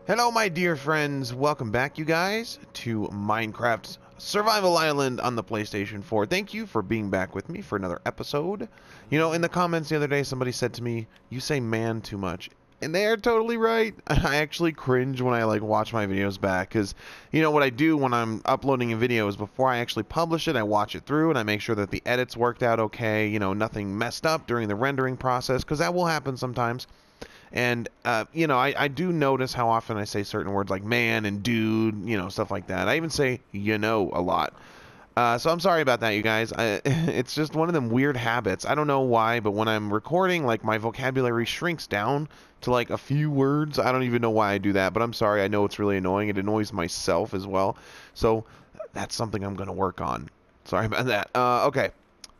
Hello, my dear friends. Welcome back, you guys, to Minecraft's Survival Island on the PlayStation 4. Thank you for being back with me for another episode. You know, in the comments the other day, somebody said to me, "You say man too much." And they are totally right. I actually cringe when I watch my videos back because, you know, what I do when I'm uploading a video is before I actually publish it, I watch it through and I make sure that the edits worked out okay, you know, nothing messed up during the rendering process, because that will happen sometimes. And, you know, I do notice how often I say certain words like man and dude, you know, stuff like that. I even say, you know, a lot. So I'm sorry about that, you guys. It's just one of them weird habits. I don't know why, but when I'm recording, like, my vocabulary shrinks down to, like, a few words. I don't even know why I do that, but I'm sorry. I know it's really annoying. It annoys myself as well. So that's something I'm going to work on. Sorry about that. Okay.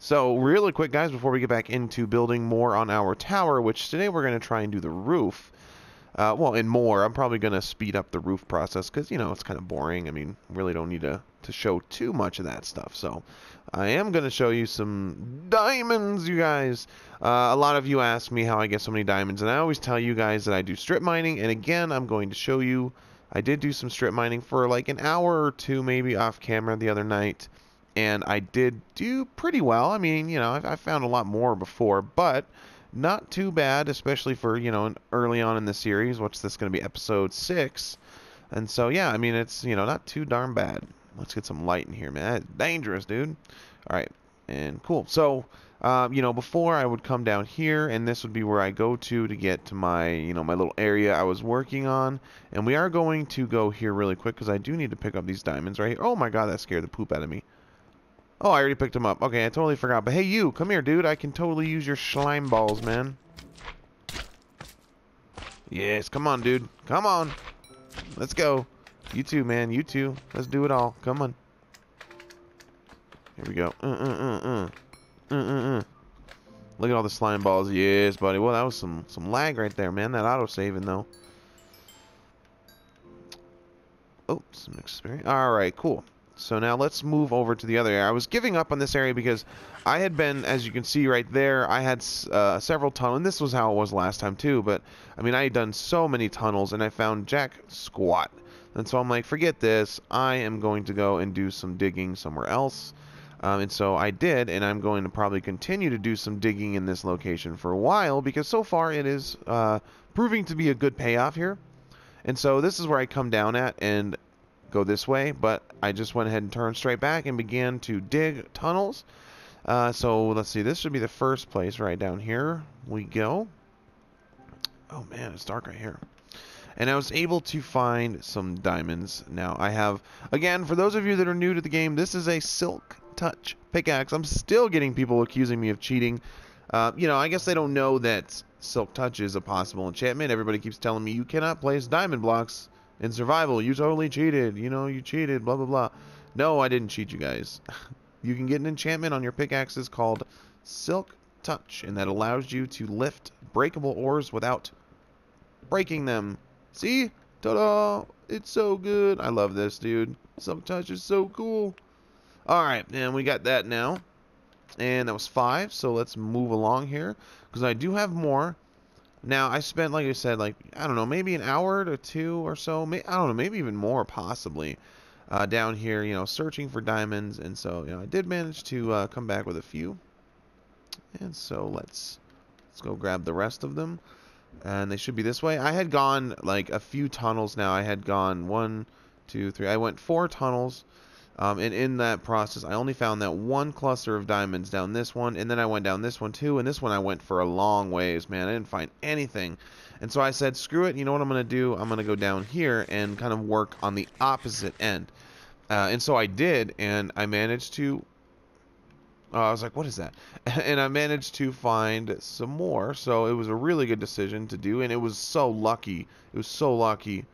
So really quick, guys, before we get back into building more on our tower, which today we're going to try and do the roof. Well, and more. I'm probably going to speed up the roof process because, you know, it's kind of boring. I mean, really don't need to show too much of that stuff. So I am going to show you some diamonds, you guys. A lot of you ask me how I get so many diamonds, and I always tell you guys that I do strip mining. And again, I'm going to show you. I did do some strip mining for like an hour or two maybe off camera the other night. And I did do pretty well. I mean, you know, I've found a lot more before, but not too bad, especially for, you know, early on in the series. What's this going to be, episode 6? And so, yeah, I mean, it's, you know, not too darn bad. Let's get some light in here, man. That's dangerous, dude. All right, and cool. So, you know, before I would come down here, and this would be where I go to get to my, you know, my little area I was working on. And we are going to go here really quick because I do need to pick up these diamonds right here. Oh my god, that scared the poop out of me. Oh, I already picked them up. Okay, I totally forgot. But hey, you, come here, dude. I can totally use your slime balls, man. Yes, come on, dude. Come on. Let's go. You too, man. You too. Let's do it all. Come on. Here we go. Look at all the slime balls. Yes, buddy. Well, that was some lag right there, man. That auto-saving, though. Oh, some experience. All right, cool. So now let's move over to the other area. I was giving up on this area because I had been, as you can see right there, I had several tunnels, and this was how it was last time too, but I mean, I had done so many tunnels, and I found jack squat. And so I'm like, forget this, I am going to go and do some digging somewhere else. And so I did, and I'm going to probably continue to do some digging in this location for a while, because so far it is proving to be a good payoff here. And so this is where I come down at and go this way, but I just went ahead and turned straight back and began to dig tunnels. So let's see, this should be the first place right down here we go. Oh man, it's dark right here. And I was able to find some diamonds. Now I have, again, for those of you that are new to the game, this is a Silk Touch pickaxe. I'm still getting people accusing me of cheating. You know, I guess they don't know that Silk Touch is a possible enchantment. Everybody keeps telling me you cannot place diamond blocks in survival. You totally cheated. You know, you cheated, blah, blah, blah. No, I didn't cheat, you guys. You can get an enchantment on your pickaxes called Silk Touch, and that allows you to lift breakable ores without breaking them. See? Ta-da! It's so good. I love this, dude. Silk Touch is so cool. Alright, and we got that now. And that was 5, so let's move along here, because I do have more. Now, I spent, like I said, like, I don't know, maybe an hour to 2 or so. I don't know, maybe even more, possibly, down here, you know, searching for diamonds. And so, you know, I did manage to come back with a few. And so let's go grab the rest of them. And they should be this way. I had gone, like, a few tunnels now. I had gone 1, 2, 3. I went 4 tunnels. And in that process, I only found that one cluster of diamonds down this one, and then I went down this one too, and this one I went for a long ways, man. I didn't find anything. And so I said, screw it, you know what I'm going to do? I'm going to go down here and kind of work on the opposite end. And so I did, and I managed to... I was like, what is that? And I managed to find some more, so it was a really good decision to do, and it was so lucky. It was so lucky.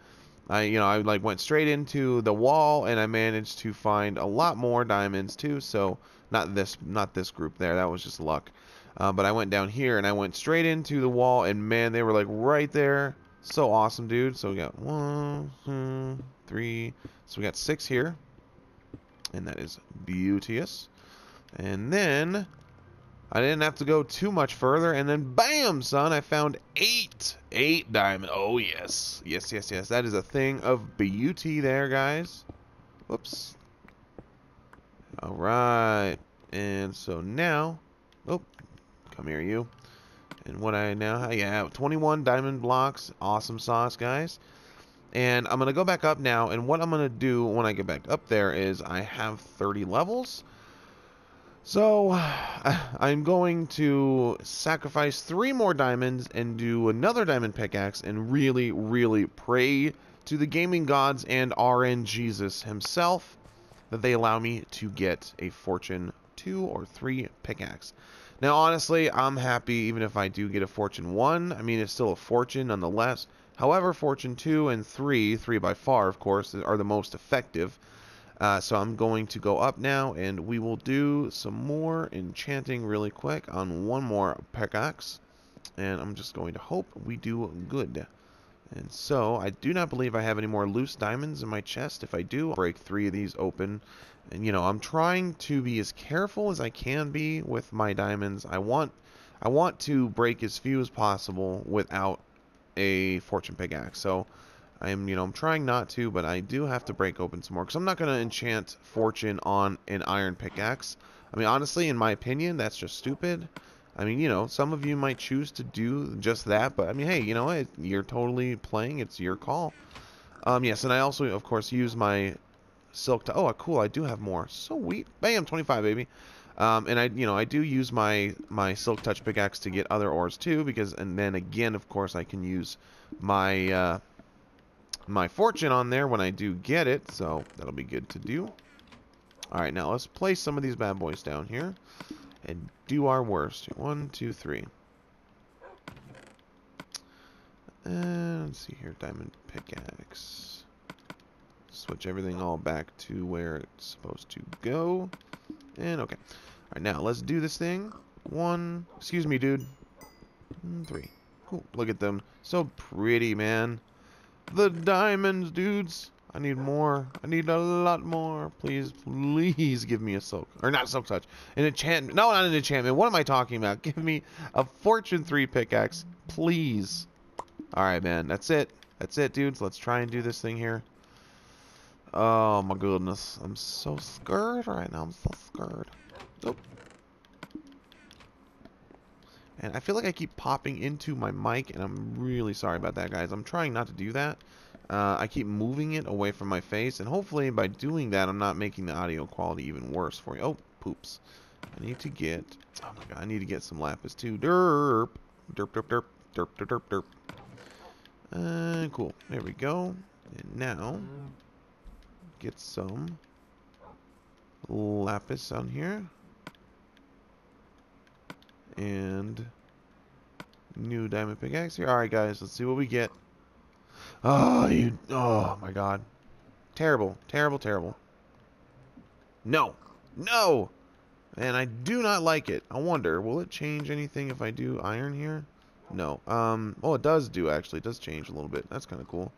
I like went straight into the wall, and I managed to find a lot more diamonds too. So not this group there. That was just luck. But I went down here, and I went straight into the wall, and man, they were like right there. So awesome, dude. So we got 1, 2, 3. So we got 6 here, and that is beauteous. And then I didn't have to go too much further, and then bam, son, I found 8 diamond. Oh, yes. Yes, yes, yes. That is a thing of beauty there, guys. Whoops. All right. And so now, oh, come here, you. And what I now have, yeah, 21 diamond blocks. Awesome sauce, guys. And I'm going to go back up now, and what I'm going to do when I get back up there is I have 30 levels. So, I'm going to sacrifice 3 more diamonds and do another diamond pickaxe and really, really pray to the gaming gods and RN Jesus himself that they allow me to get a Fortune 2 or 3 pickaxe. Now, honestly, I'm happy even if I do get a Fortune 1. I mean, it's still a fortune nonetheless. However, Fortune 2 and 3 by far, of course, are the most effective. So I'm going to go up now, and we will do some more enchanting really quick on one more pickaxe. And I'm just going to hope we do good. And so, I do not believe I have any more loose diamonds in my chest. If I do, I'll break 3 of these open. And, you know, I'm trying to be as careful as I can be with my diamonds. I want to break as few as possible without a fortune pickaxe. So, I'm trying not to, but I do have to break open some more, because I'm not going to enchant fortune on an iron pickaxe. I mean, honestly, in my opinion, that's just stupid. I mean, some of you might choose to do just that, but I mean, hey, you know what? You're totally playing. It's your call. Yes, and I also, of course, use my silk. Oh, cool! I do have more. Sweet, bam, 25, baby. And I do use my silk touch pickaxe to get other ores too, and then again, of course, I can use my my fortune on there when I do get it, so that'll be good to do. Alright, now let's place some of these bad boys down here and do our worst. 1, 2, 3. And let's see here, diamond pickaxe. Switch everything all back to where it's supposed to go. And okay. Alright, now let's do this thing. 1, excuse me, dude. 3. Cool. Look at them. So pretty, man. The diamonds, dudes. I need more. I need a lot more. Please, please give me a silk. Or not silk touch. An enchantment. No, not an enchantment. What am I talking about? Give me a Fortune 3 pickaxe. Please. Alright, man. That's it. That's it, dudes. Let's try and do this thing here. Oh, my goodness. I'm so scared right now. I'm so scared. Oh. And I feel like I keep popping into my mic, and I'm really sorry about that, guys. I'm trying not to do that. I keep moving it away from my face, and hopefully by doing that, I'm not making the audio quality even worse for you. Oh, poops. I need to get... Oh, my God. I need to get some lapis, too. Derp. Derp, derp, derp. Derp, derp, derp, derp. Cool. There we go. And now, get some lapis on here. And new diamond pickaxe here. Alright, guys, let's see what we get. Oh my god. Terrible, terrible, terrible. No. No! And I do not like it. I wonder, will it change anything if I do iron here? No. Oh, it does actually. It does change a little bit. That's kind of cool.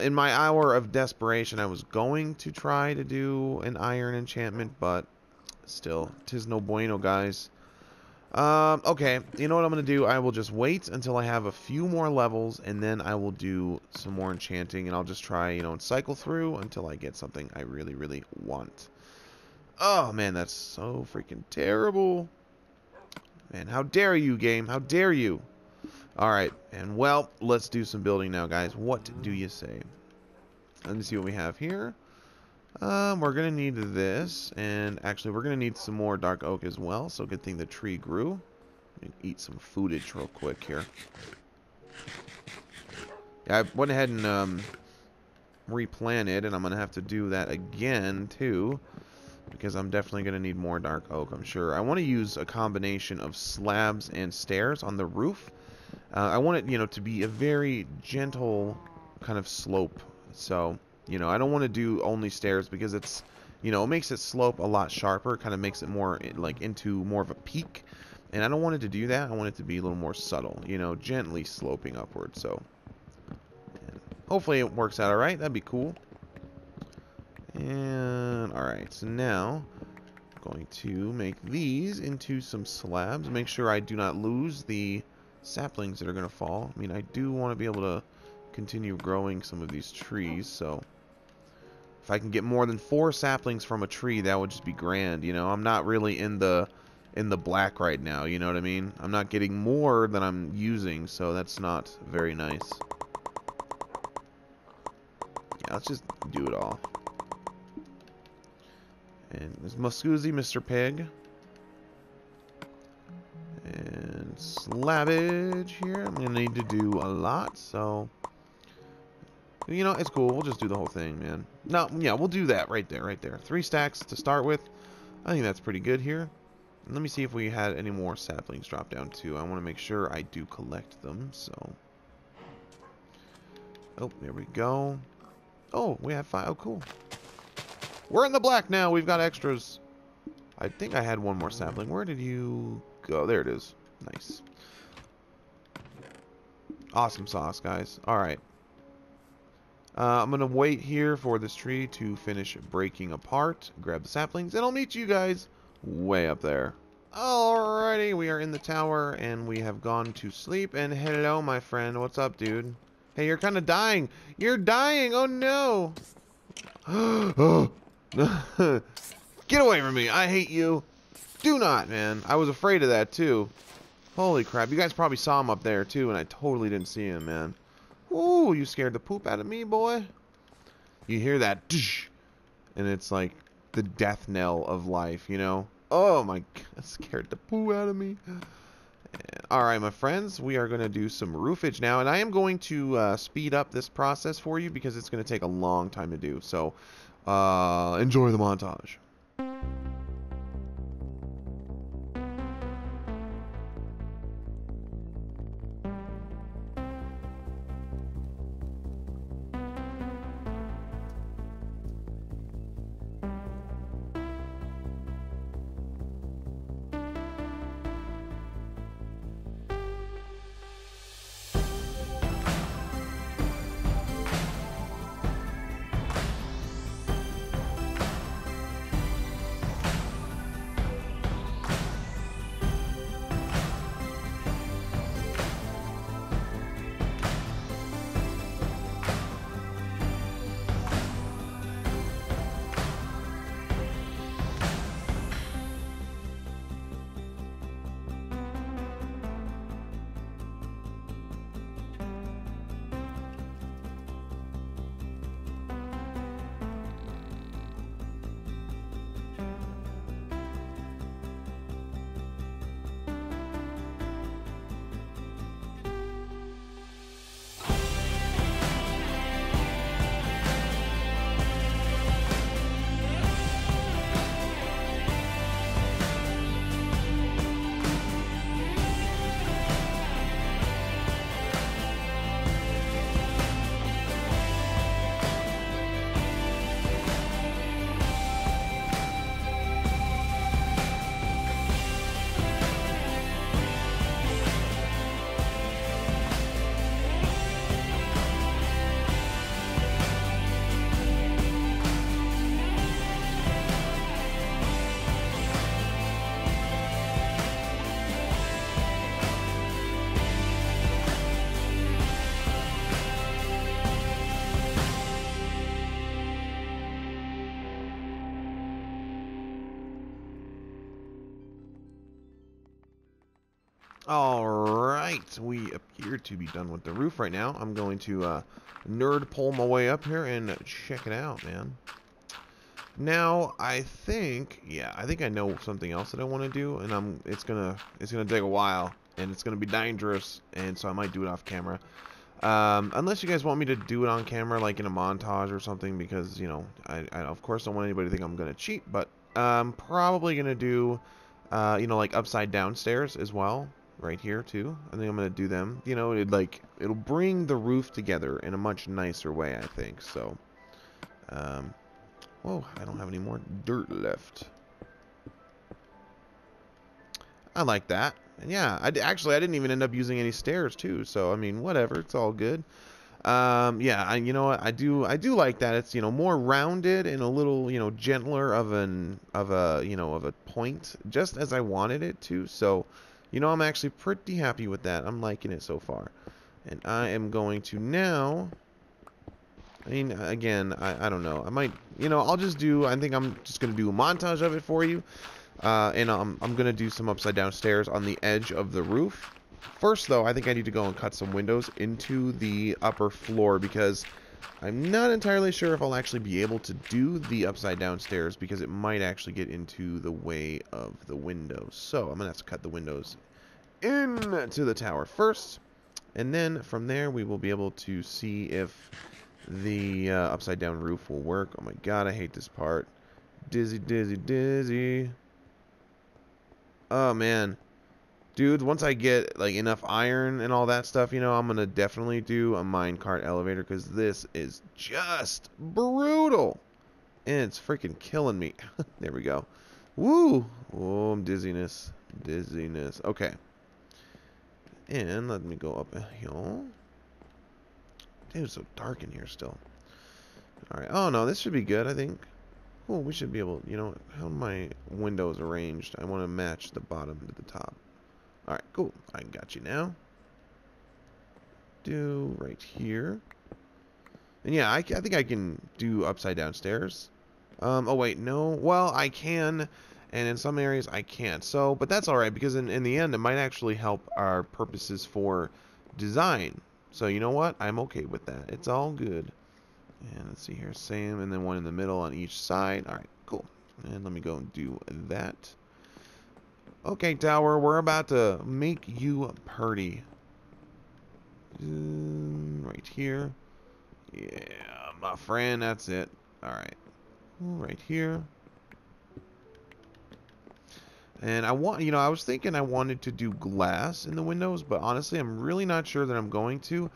In my hour of desperation, I was going to try to do an iron enchantment, but still, 'tis no bueno, guys. Okay, you know what I'm going to do? I will just wait until I have a few more levels, and then I will do some more enchanting, and I'll just try, and cycle through until I get something I really, really want. Oh, man, that's so freaking terrible. Man, how dare you, game? How dare you? Alright, and well, let's do some building now, guys. What do you say? Let me see what we have here. We're going to need this, and actually we're going to need some more dark oak as well, so good thing the tree grew. Eat some foodage real quick here. Yeah, I went ahead and replanted, and I'm going to have to do that again, too, because I'm definitely going to need more dark oak, I'm sure. I want to use a combination of slabs and stairs on the roof. I want it, to be a very gentle kind of slope, so... I don't want to do only stairs because it's, it makes it slope a lot sharper. It kind of makes it more, like, into more of a peak. And I don't want it to do that. I want it to be a little more subtle, gently sloping upward. So, and hopefully it works out alright. That'd be cool. And, alright. So now, going to make these into some slabs. Make sure I do not lose the saplings that are going to fall. I mean, I do want to be able to continue growing some of these trees, so if I can get more than 4 saplings from a tree, that would just be grand, you know. I'm not really in the black right now, you know what I mean? I'm not getting more than I'm using, so that's not very nice. Yeah, let's just do it all. And there's Muscoozy, Mr. Pig. And Slabbage here. I'm going to need to do a lot, so... You know, it's cool. We'll just do the whole thing, man. No, yeah, we'll do that right there, right there. 3 stacks to start with. I think that's pretty good here. And let me see if we had any more saplings drop down, too. I want to make sure I do collect them, so... Oh, there we go. Oh, we have 5. Oh, cool. We're in the black now. We've got extras. I think I had one more sapling. Where did you go? There it is. Nice. Awesome sauce, guys. Alright. I'm going to wait here for this tree to finish breaking apart. Grab the saplings, and I'll meet you guys way up there. Alrighty, we are in the tower, and we have gone to sleep. And hello, my friend. What's up, dude? Hey, you're kind of dying. You're dying. Oh, no. Get away from me. I hate you. Do not, man. I was afraid of that, too. Holy crap. You guys probably saw him up there, too, and I totally didn't see him, man. Ooh, you scared the poop out of me, boy. You hear that, and it's like the death knell of life, you know? Oh, my God. Scared the poo out of me. Alright, my friends, we are going to do some roofage now, and I am going to speed up this process for you because it's going to take a long time to do. So, enjoy the montage. Alright, we appear to be done with the roof right now. I'm going to nerd pull my way up here and check it out, man. Now, I think I know something else that I want to do, and it's gonna take a while, and it's gonna be dangerous, and so I might do it off camera. Unless you guys want me to do it on camera, like in a montage or something, because, you know, I of course don't want anybody to think I'm gonna cheat, but I'm probably gonna do, you know, like upside down stairs as well. Right here too. I think I'm gonna do them. You know, it'll bring the roof together in a much nicer way, I think. So, whoa, I don't have any more dirt left. I like that. And yeah, I didn't even end up using any stairs too. So I mean, whatever, it's all good. Yeah, you know what? I do like that. It's, more rounded and a little, gentler of a point, just as I wanted it to. So, I'm actually pretty happy with that. I'm liking it so far. And I am going to now, I mean, again, I don't know. I might, I think I'm just going to do a montage of it for you. And I'm going to do some upside down stairs on the edge of the roof. First, though, I think I need to go and cut some windows into the upper floor because I'm not entirely sure if I'll actually be able to do the upside down stairs because it might actually get into the way of the windows. So I'm going to have to cut the windows into the tower first. And then from there, we will be able to see if the upside down roof will work. Oh my god, I hate this part. Dizzy, dizzy, dizzy. Oh man. Dude, once I get like enough iron and all that stuff, I'm going to definitely do a minecart elevator because this is just brutal. And it's freaking killing me. There we go. Woo! Oh, dizziness. Dizziness. Okay. And let me go up a hill. Dude, it's so dark in here still. Alright. Oh, no, this should be good, I think. Oh, we should be able, how are my windows arranged? I want to match the bottom to the top. Alright, cool. I got you now. Do right here. And yeah, I think I can do upside down stairs. Oh wait, no. Well, I can, and in some areas I can't. So, but that's alright, because in the end, it might actually help our purposes for design. So, you know what? I'm okay with that. It's all good. And let's see here, same, and then one in the middle on each side. Alright, cool. And let me go and do that. Okay, tower, we're about to make you purty. Right here. Yeah, my friend, that's it. Alright. Right here. And I was thinking I wanted to do glass in the windows, but honestly, I'm really not sure that I'm going to.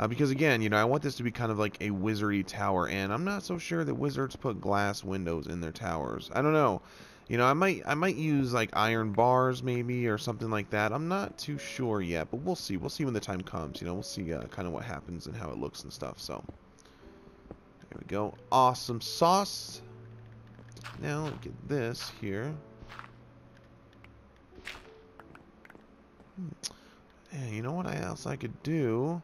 Because again, I want this to be kind of like a wizardy tower, and I'm not so sure that wizards put glass windows in their towers. I don't know. I might use like iron bars maybe or something like that. I'm not too sure yet, but we'll see. We'll see when the time comes. We'll see kind of what happens and how it looks and stuff. So there we go. Awesome sauce. Now let me get this here. And you know what else I could do?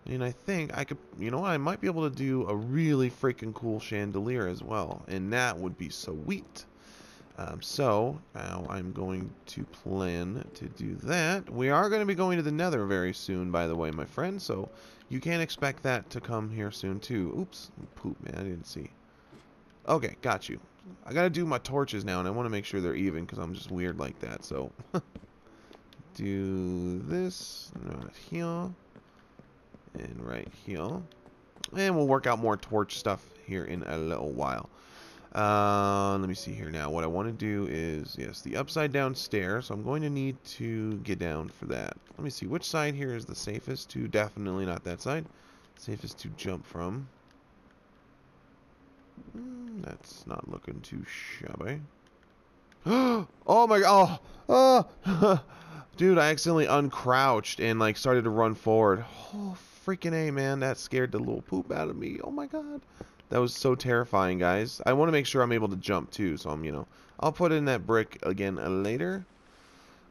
And I think I could, I might be able to do a really freaking cool chandelier as well. And that would be sweet. So, now I'm going to plan to do that. We are going to be going to the Nether very soon, by the way, my friend. So, you can expect that to come here soon, too. Oops. Poop, man. I didn't see. Okay, got you. I got to do my torches now, and I want to make sure they're even, because I'm just weird like that. So, do this right here. And right here. And we'll work out more torch stuff here in a little while. Let me see here now. What I want to do is, yes, the upside down stair. So I'm going to need to get down for that. Let me see. Which side here is the safest to? Definitely not that side. Safest to jump from. That's not looking too shabby. Oh my god. Oh. Dude, I accidentally uncrouched and like started to run forward. Oh, freaking A, man. That scared the little poop out of me. Oh my god. That was so terrifying, guys. I want to make sure I'm able to jump too, so I'll put in that brick again later.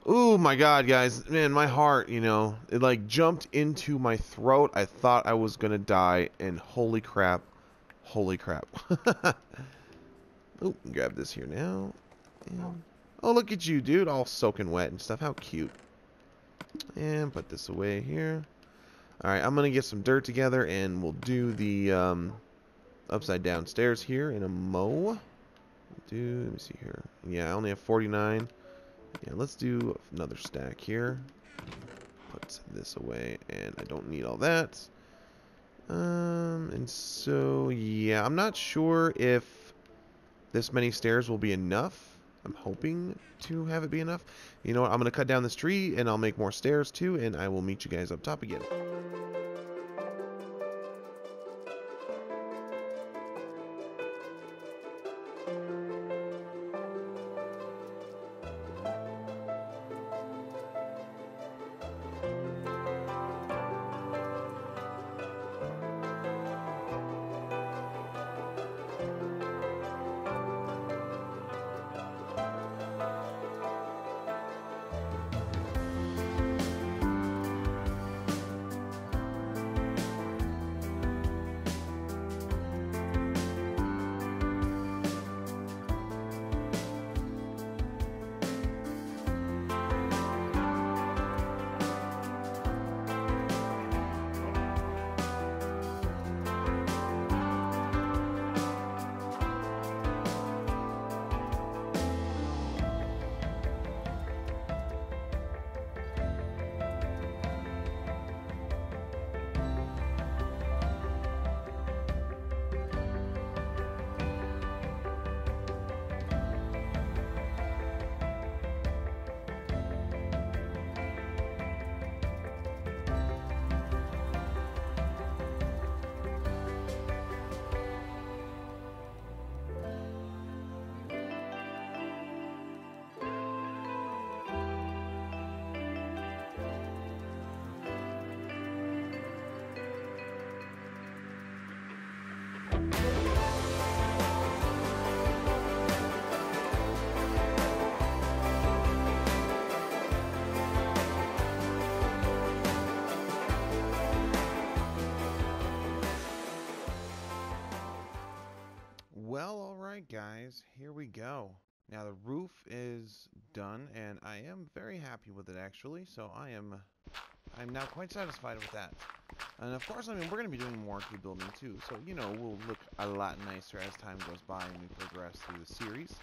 Oh my god, guys. Man, my heart, it like jumped into my throat. I thought I was gonna die, and holy crap. Holy crap. Oh, grab this here now. And, oh, look at you, dude. All soaking wet and stuff. How cute. And put this away here. Alright, I'm going to get some dirt together, and we'll do the upside down stairs here in a mo. Let me see here. Yeah, I only have 49. Yeah, let's do another stack here. Put this away, and I don't need all that. And so, yeah, I'm not sure if this many stairs will be enough. I'm hoping to have it be enough. You know what? I'm going to cut down this tree, and I'll make more stairs too, and I will meet you guys up top again. guys, here we go. Now the roof is done, and I am very happy with it actually. So I'm now quite satisfied with that. And of course, I mean, we're going to be doing more to building too. So, you know, we'll look a lot nicer as time goes by and we progress through the series.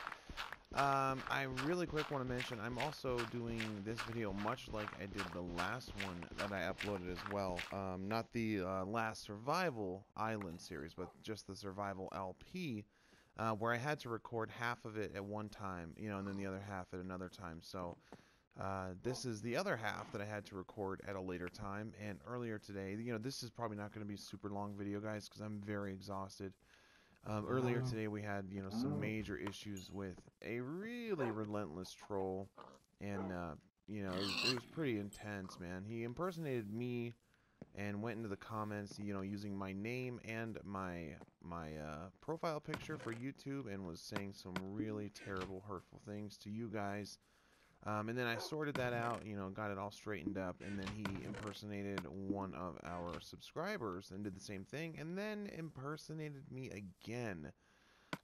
I really quick want to mention, I'm also doing this video much like I did the last one that I uploaded as well. Not the last Survival Island series, but just the Survival LP, where I had to record half of it at one time, you know, and then the other half at another time. So, this is the other half that I had to record at a later time, and earlier today, you know, this is probably not going to be a super long video, guys, because I'm very exhausted. Earlier today we had, you know, some major issues with a really relentless troll, and, you know, it was pretty intense, man. He impersonated me and went into the comments, you know, using my name and my profile picture for YouTube, and was saying some really terrible, hurtful things to you guys. And then I sorted that out, you know, got it all straightened up, and then he impersonated one of our subscribers and did the same thing, and then impersonated me again.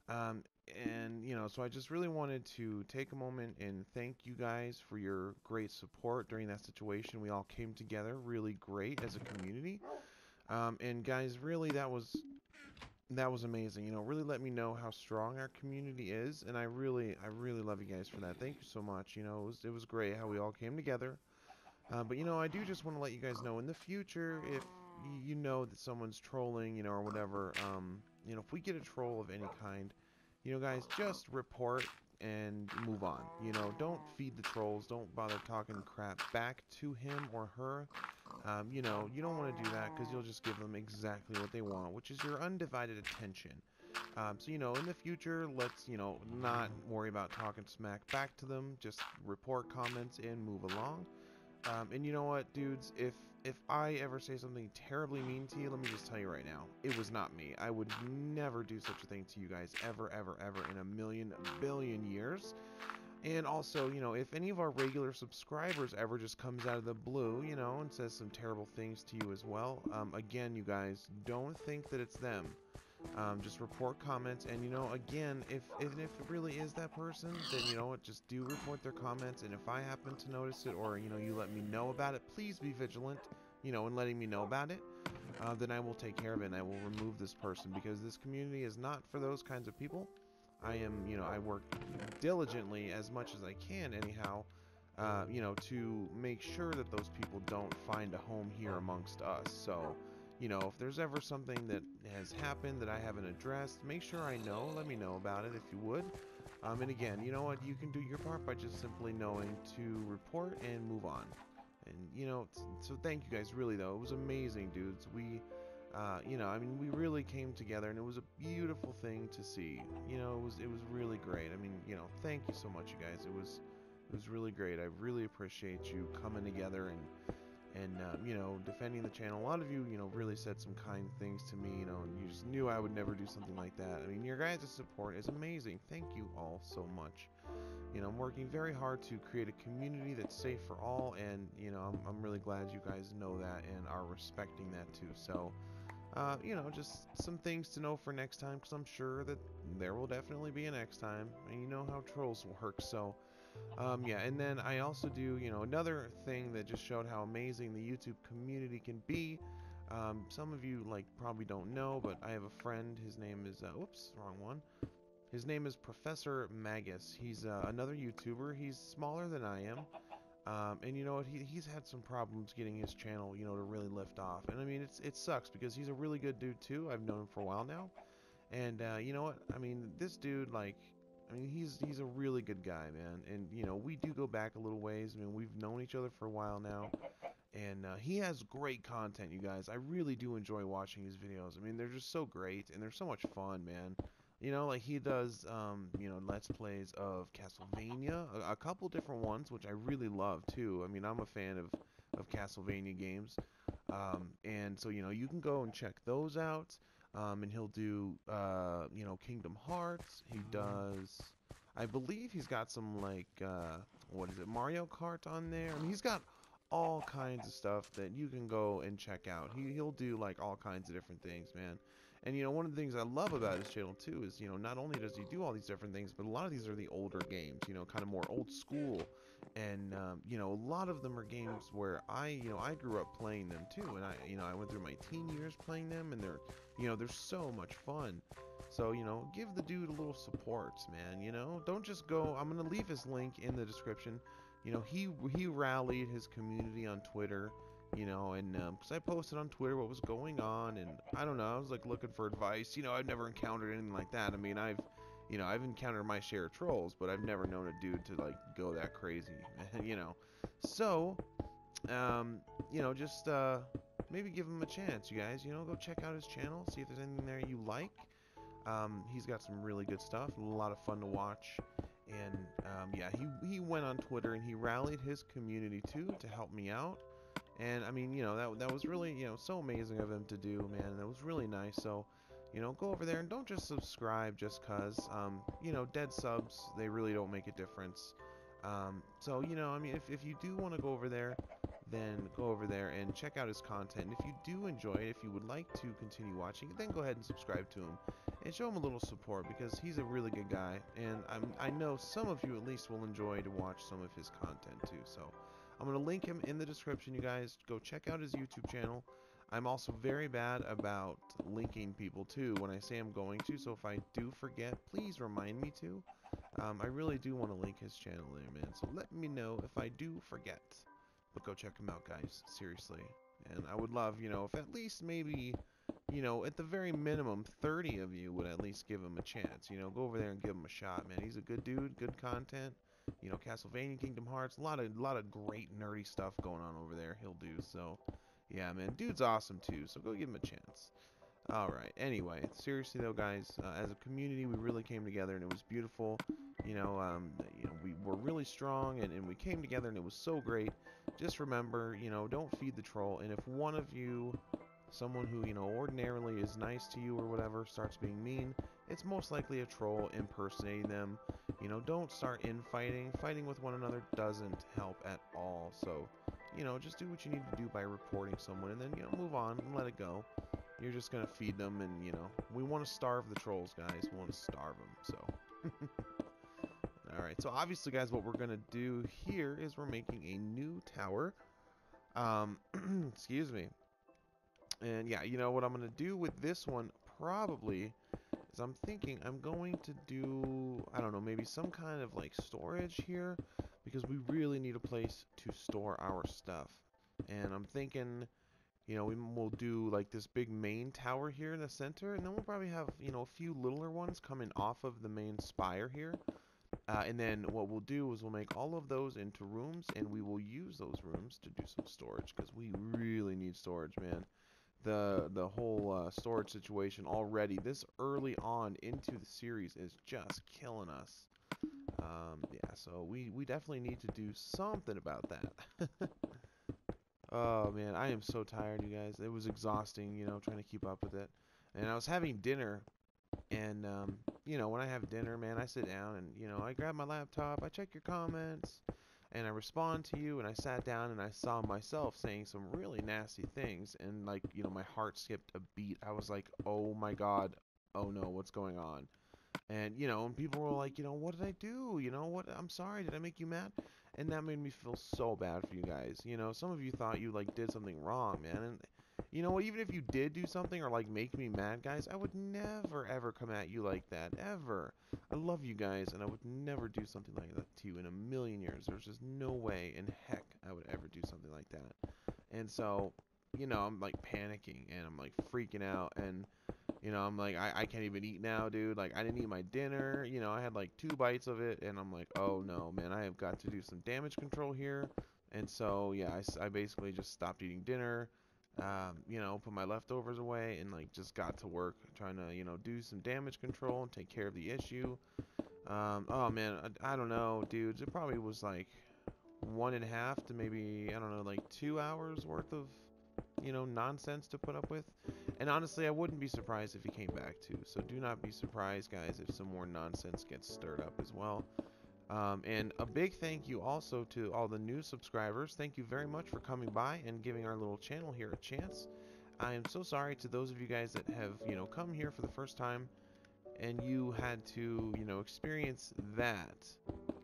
And, you know, so I just really wanted to take a moment and thank you guys for your great support during that situation. We all came together really great as a community. And guys, really, that was amazing. You know, really let me know how strong our community is, and I really love you guys for that. Thank you so much. You know, it was great how we all came together. But you know, I do just want to let you guys know in the future, if you know that someone's trolling, you know, or whatever, you know, if we get a troll of any kind, you know, guys, just report and move on. You know, don't feed the trolls. Don't bother talking crap back to him or her. You know, you don't want to do that because you'll just give them exactly what they want, which is your undivided attention. So, you know, in the future, let's, you know, not worry about talking smack back to them. Just report comments and move along. And you know what, dudes? If I ever say something terribly mean to you, let me just tell you right now, it was not me. I would never do such a thing to you guys ever, ever, ever in a million billion years. And also, you know, if any of our regular subscribers ever just comes out of the blue, you know, and says some terrible things to you as well, again, you guys, don't think that it's them. Just report comments, and you know, again, if it really is that person, then you know what, just do report their comments, and if I happen to notice it, or you know, you let me know about it, please be vigilant, you know, in letting me know about it. Then I will take care of it, and I will remove this person, because this community is not for those kinds of people. I am, you know, I work diligently as much as I can, anyhow, you know, to make sure that those people don't find a home here amongst us. So, you know, if there's ever something that has happened that I haven't addressed, make sure I know. Let me know about it if you would. And again, you know what? You can do your part by just simply knowing to report and move on. And, you know, so thank you guys, really, though. It was amazing, dudes. We, you know, I mean, we really came together, and it was a beautiful thing to see. You know, it was really great. I mean, you know, thank you so much, you guys. It was really great. I really appreciate you coming together and you know, defending the channel. A lot of you, you know, really said some kind things to me, you know, and you just knew I would never do something like that. I mean, your guys' support is amazing. Thank you all so much. You know, I'm working very hard to create a community that's safe for all, and, you know, I'm really glad you guys know that and are respecting that too. So, you know, just some things to know for next time, because I'm sure that there will definitely be a next time, and you know how trolls work. So, yeah, and then I also do, you know, another thing that just showed how amazing the YouTube community can be. Some of you, like, probably don't know, but I have a friend. His name is, oops, wrong one. His name is Professor Magus. He's another YouTuber. He's smaller than I am. And you know what? He's had some problems getting his channel, you know, to really lift off. And I mean, it sucks because he's a really good dude too. I've known him for a while now. And you know what? I mean, this dude, like, I mean, he's a really good guy, man. And you know, we do go back a little ways. I mean, we've known each other for a while now. And he has great content, you guys. I really do enjoy watching his videos. I mean, they're just so great, and they're so much fun, man. You know, like he does, you know, Let's Plays of Castlevania, a couple different ones, which I really love, too. I mean, I'm a fan of Castlevania games. And so, you know, you can go and check those out. And he'll do, you know, Kingdom Hearts. He does, I believe he's got some, like, what is it, Mario Kart on there. I mean, he's got all kinds of stuff that you can go and check out. He'll do like all kinds of different things, man. And you know, one of the things I love about his channel too is, you know, not only does he do all these different things, but a lot of these are the older games, you know, kind of more old school. And you know, a lot of them are games where I grew up playing them too, and I went through my teen years playing them, and they're so much fun. So, you know, give the dude a little support, man. You know, don't just go. I'm gonna leave his link in the description. You know, he rallied his community on Twitter, you know, and because I posted on Twitter what was going on, and I don't know, I was like looking for advice. You know, I've never encountered anything like that. I mean, I've encountered my share of trolls, but I've never known a dude to like go that crazy, you know. So, you know, just maybe give him a chance, you guys. You know, go check out his channel, see if there's anything there you like. He's got some really good stuff, a lot of fun to watch. And yeah, he went on Twitter and he rallied his community too to help me out. And I mean, you know, that was really, you know, so amazing of him to do, man. That was really nice. So, you know, go over there and don't just subscribe just cause, you know, dead subs, they really don't make a difference. So, you know, I mean, if you do want to go over there, then go over there and check out his content. And if you do enjoy it, if you would like to continue watching, then go ahead and subscribe to him and show him a little support because he's a really good guy. And I know some of you at least will enjoy to watch some of his content too. So I'm going to link him in the description, you guys. Go check out his YouTube channel. I'm also very bad about linking people too when I say I'm going to. So if I do forget, please remind me to. I really do want to link his channel there, man. So let me know if I do forget. But go check him out, guys. Seriously. And I would love, you know, if at least maybe, you know, at the very minimum, 30 of you would at least give him a chance. You know, go over there and give him a shot, man. He's a good dude, good content. You know, Castlevania, Kingdom Hearts, a lot of great nerdy stuff going on over there. He'll do. So, yeah, man, dude's awesome too. So go give him a chance. Alright, anyway, seriously though, guys, as a community, we really came together, and it was beautiful. You know, we were really strong, and we came together, and it was so great. Just remember, you know, don't feed the troll, and if one of you, someone who, you know, ordinarily is nice to you or whatever, starts being mean, it's most likely a troll impersonating them. You know, don't start infighting. Fighting with one another doesn't help at all, so, you know, just do what you need to do by reporting someone, and then, you know, move on and let it go. You're just gonna feed them, and you know, we want to starve the trolls, guys. We want to starve them. So, all right. So obviously, guys, what we're gonna do here is we're making a new tower. Excuse me. And yeah, you know what I'm gonna do with this one probably is I'm thinking I'm going to do, I don't know, maybe some kind of like storage here because we really need a place to store our stuff. And I'm thinking, you know, we'll do like this big main tower here in the center, and then we'll probably have, you know, a few littler ones coming off of the main spire here. And then what we'll do is we'll make all of those into rooms, and we will use those rooms to do some storage because we really need storage, man. The whole storage situation already this early on into the series is just killing us. Yeah, so we definitely need to do something about that. Oh man, I am so tired, you guys. It was exhausting, you know, trying to keep up with it. And I was having dinner, and you know, when I have dinner, man, I sit down and, you know, I grab my laptop, I check your comments, and I respond to you, and I sat down and I saw myself saying some really nasty things, and like, you know, my heart skipped a beat. I was like, "Oh my God. Oh no, what's going on?" And, you know, and people were like, you know, what did I do? You know, what? I'm sorry. Did I make you mad? And that made me feel so bad for you guys. You know, some of you thought you, like, did something wrong, man. And, you know what? Even if you did do something or, like, make me mad, guys, I would never, ever come at you like that. Ever. I love you guys, and I would never do something like that to you in a million years. There's just no way in heck I would ever do something like that. And so, you know, I'm, like, panicking, and I'm, like, freaking out, and you know, I'm like, I can't even eat now, dude. Like, I didn't eat my dinner. You know, I had like 2 bites of it, and I'm like, oh no, man, I have got to do some damage control here. And so, yeah, I basically just stopped eating dinner, you know, put my leftovers away, and like just got to work trying to, you know, do some damage control and take care of the issue. Oh man, I don't know, dudes. It probably was like 1.5 to maybe, I don't know, like 2 hours worth of, you know, nonsense to put up with. And honestly, I wouldn't be surprised if he came back too. So do not be surprised, guys, if some more nonsense gets stirred up as well. And a big thank you also to all the new subscribers. Thank you very much for coming by and giving our little channel here a chance. I am so sorry to those of you guys that have, come here for the first time and you had to, experience that.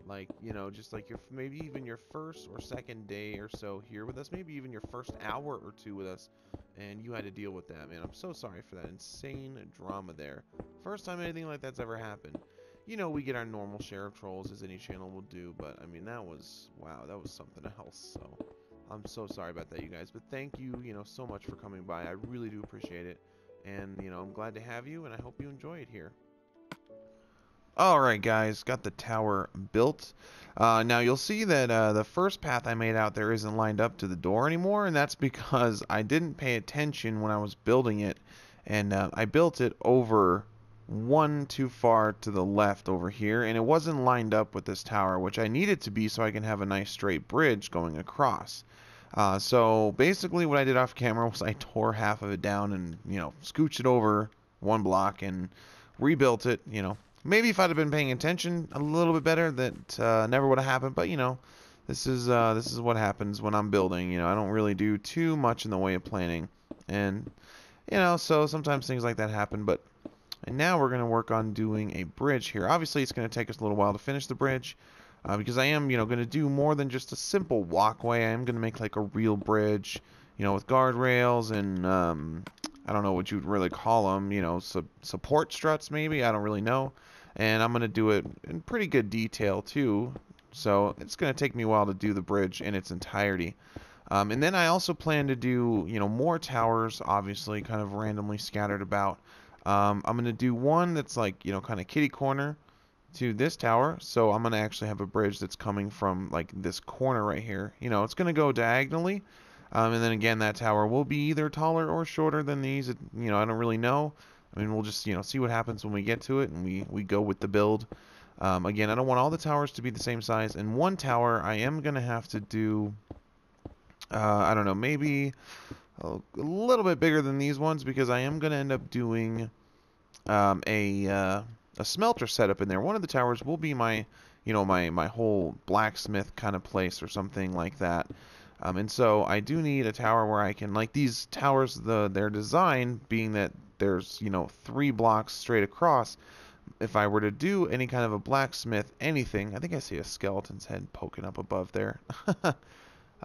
Like, just like your maybe even your first or second day or so here with us, maybe even your first hour or two with us, and you had to deal with that, man. I'm so sorry for that insane drama there. First time anything like that's ever happened. We get our normal share of trolls as any channel will do, but I mean that was wow, that was something else. So I'm so sorry about that, you guys. But thank you, so much for coming by. I really do appreciate it, and I'm glad to have you, and I hope you enjoy it here. Alright guys, got the tower built. Now you'll see that the first path I made out there isn't lined up to the door anymore, and that's because I didn't pay attention when I was building it, and I built it over one too far to the left over here, and it wasn't lined up with this tower, which I need it to be so I can have a nice straight bridge going across. So basically what I did off camera was I tore half of it down and, scooched it over one block and rebuilt it, Maybe if I'd have been paying attention a little bit better, that never would have happened. But this is what happens when I'm building. I don't really do too much in the way of planning, and so sometimes things like that happen. But now we're gonna work on doing a bridge here. Obviously, it's gonna take us a little while to finish the bridge, because I am gonna do more than just a simple walkway. I am gonna make like a real bridge, with guardrails and I don't know what you'd really call them. Support struts maybe. I don't really know. And I'm going to do it in pretty good detail too, so it's going to take me a while to do the bridge in its entirety. And then I also plan to do, more towers, obviously, kind of randomly scattered about. I'm going to do one that's like, kind of kitty corner to this tower, so I'm going to actually have a bridge that's coming from like this corner right here. It's going to go diagonally, and then again, that tower will be either taller or shorter than these. I don't really know. I mean, we'll just, see what happens when we get to it, and we go with the build. Again, I don't want all the towers to be the same size. And one tower, I am going to have to do, I don't know, maybe a little bit bigger than these ones, because I am going to end up doing a smelter setup in there. One of the towers will be my, my whole blacksmith kind of place or something like that. And so I do need a tower where I can, like these towers, their design being that there's 3 blocks straight across. If I were to do any kind of a blacksmith anything, I think I see a skeleton's head poking up above there. Yeah,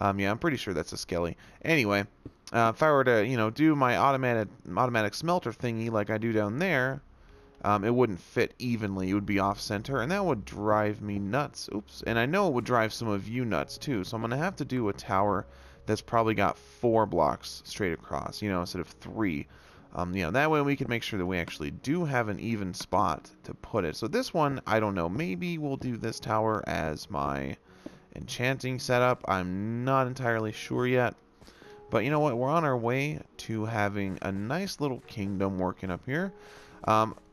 I'm pretty sure that's a skelly. Anyway, if I were to do my automatic smelter thingy like I do down there, it wouldn't fit evenly. It would be off center, and that would drive me nuts. Oops. And I know it would drive some of you nuts too. So I'm gonna have to do a tower that's probably got 4 blocks straight across, instead of 3. That way we can make sure that we actually do have an even spot to put it. So this one, I don't know, maybe we'll do this tower as my enchanting setup. I'm not entirely sure yet. But you know what? We're on our way to having a nice little kingdom working up here.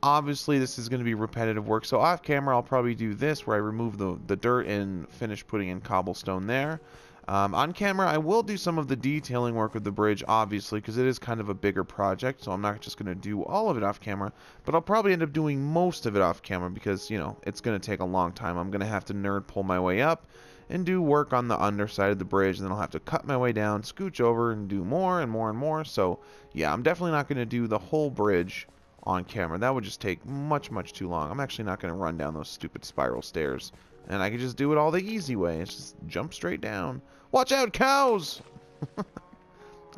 Obviously, this is going to be repetitive work. So off camera, I'll probably do this where I remove the dirt and finish putting in cobblestone there. On camera, I will do some of the detailing work of the bridge, obviously, because it is kind of a bigger project, so I'm not just going to do all of it off camera, but I'll probably end up doing most of it off camera because, it's going to take a long time. I'm going to have to nerd pull my way up and do work on the underside of the bridge, and then I'll have to cut my way down, scooch over, and do more and more and more. So, yeah, I'm definitely not going to do the whole bridge on camera. That would just take much, much too long. I'm actually not going to run down those stupid spiral stairs. And I can just do it all the easy way. It's just jump straight down. Watch out, cows!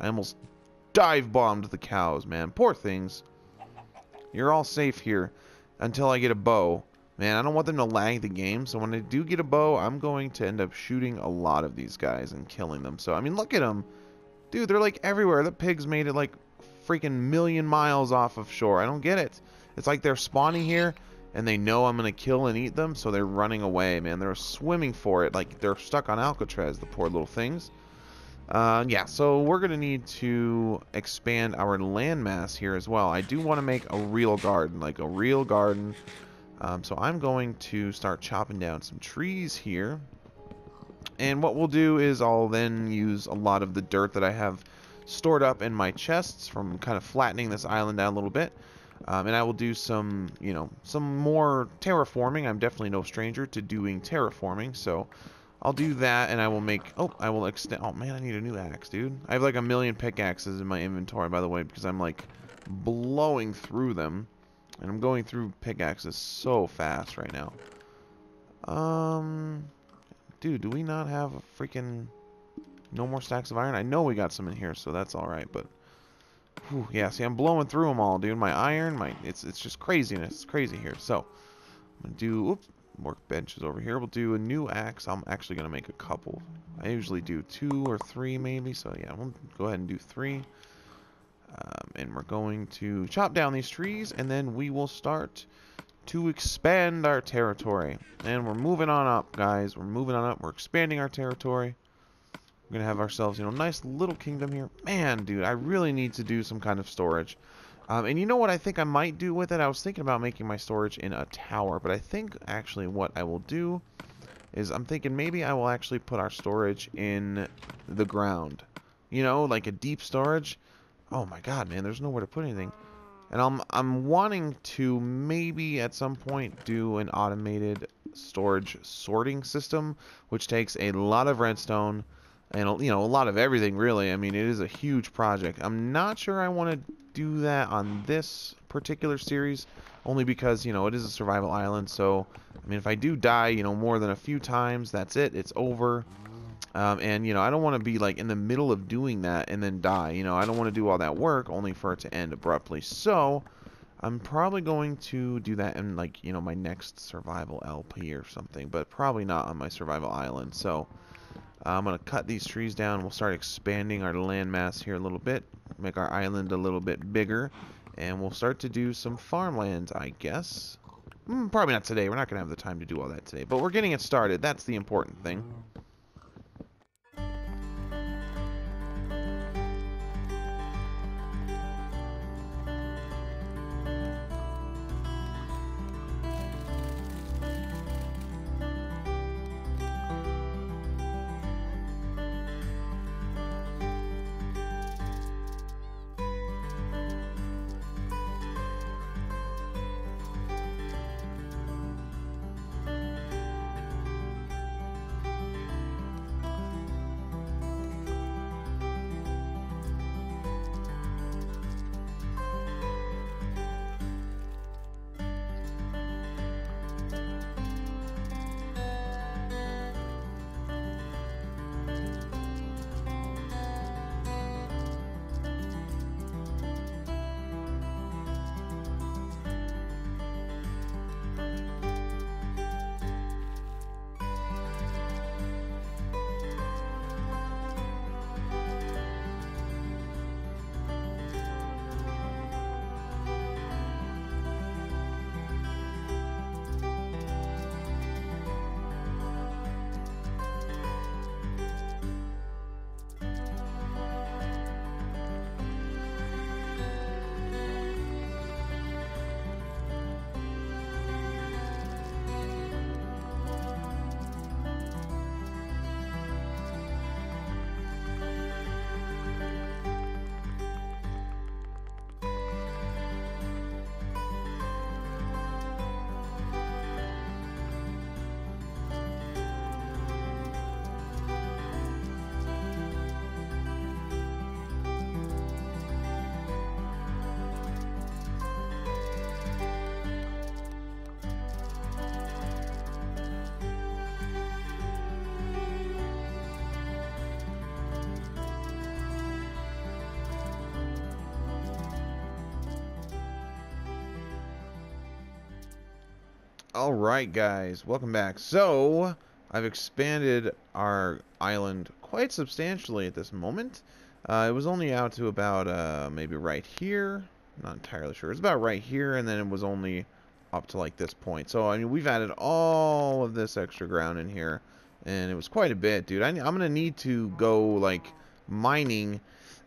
I almost dive-bombed the cows, man. Poor things. You're all safe here until I get a bow. Man, I don't want them to lag the game, so when I do get a bow, I'm going to end up shooting a lot of these guys and killing them. So, I mean, look at them. Dude, they're like everywhere. The pigs made it like freaking million miles off of shore. I don't get it. It's like they're spawning here, and they know I'm going to kill and eat them, so they're running away, man. They're swimming for it like they're stuck on Alcatraz, the poor little things. Yeah, so we're going to need to expand our landmass here as well. I do want to make a real garden, like a real garden. So I'm going to start chopping down some trees here. And what we'll do is I'll then use a lot of the dirt that I have stored up in my chests from kind of flattening this island out a little bit. And I will do some, you know, some more terraforming. I'm definitely no stranger to doing terraforming, so I'll do that, and I will make, oh, I will extend, oh man, I need a new axe, dude. I have like a million pickaxes in my inventory, by the way, because I'm like blowing through them, and I'm going through pickaxes so fast right now. Dude, do we not have a freaking, no more stacks of iron? I know we got some in here, so that's alright, but, whew, yeah, see, I'm blowing through them all, dude. My iron, it's just craziness. It's crazy here, so, I'm gonna do, oops, workbenches over here. We'll do a new axe. I'm actually going to make a couple. I usually do 2 or 3 maybe, so yeah, we'll go ahead and do 3. And we're going to chop down these trees, and then we will start to expand our territory. And we're moving on up, guys. We're moving on up. We're expanding our territory. We're going to have ourselves, you know, nice little kingdom here. Man, dude, I really need to do some kind of storage. And you know what I think I might do with it? I was thinking about making my storage in a tower, but I think actually what I will do is I'm thinking maybe I will actually put our storage in the ground. You know, like a deep storage. Oh my god, man, there's nowhere to put anything. And I'm wanting to maybe at some point do an automated storage sorting system, which takes a lot of redstone and, you know, a lot of everything, really. I mean, it is a huge project. I'm not sure I want to do that on this particular series, only because, you know, it is a survival island. So, I mean, if I do die, you know, more than a few times, that's it. It's over. And, you know, I don't want to be, like, in the middle of doing that and then die. You know, I don't want to do all that work only for it to end abruptly. So, I'm probably going to do that in, like, you know, my next survival LP or something, but probably not on my survival island. So, I'm going to cut these trees down. We'll start expanding our landmass here a little bit, make our island a little bit bigger, and we'll start to do some farmland, I guess. Probably not today. We're not going to have the time to do all that today, but we're getting it started. That's the important thing. Alright guys, welcome back. So, I've expanded our island quite substantially at this moment. It was only out to about maybe right here. Not entirely sure. It's about right here, and then it was only up to like this point. So, I mean, we've added all of this extra ground in here, and it was quite a bit, dude. I'm going to need to go, like, mining,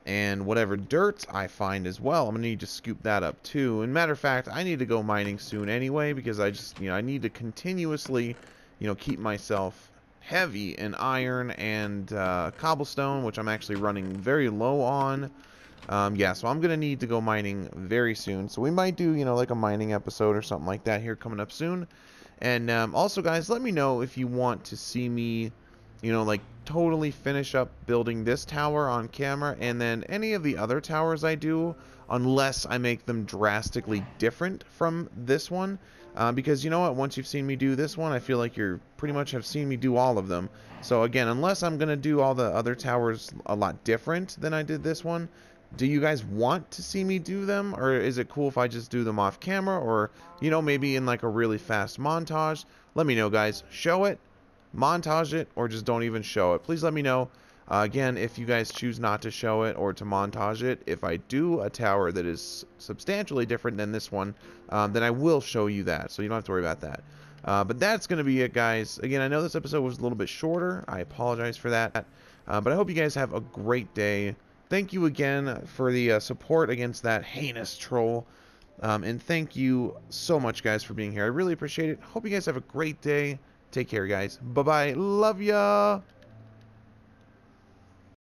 and whatever dirt I find as well, I'm going to need to scoop that up too. And matter of fact, I need to go mining soon anyway, because I just, you know, I need to continuously, you know, keep myself heavy in iron and cobblestone, which I'm actually running very low on. Yeah, so I'm going to need to go mining very soon. So we might do, you know, like a mining episode or something like that here coming up soon. And also, guys, let me know if you want to see me, you know, like totally finish up building this tower on camera and then any of the other towers I do, unless I make them drastically different from this one. Because you know what, once you've seen me do this one, I feel like you're pretty much have seen me do all of them. So again, unless I'm going to do all the other towers a lot different than I did this one, do you guys want to see me do them, or is it cool if I just do them off camera, or, you know, maybe in like a really fast montage? Let me know, guys. Show it, montage it, or just don't even show it. Please let me know. Again, if you guys choose not to show it or to montage it, if I do a tower that is substantially different than this one, then I will show you that, so you don't have to worry about that. But that's going to be it, guys. Again, I know this episode was a little bit shorter. I apologize for that. But I hope you guys have a great day. Thank you again for the support against that heinous troll. And thank you so much, guys, for being here. I really appreciate it. Hope you guys have a great day. Take care, guys. Bye-bye. Love ya.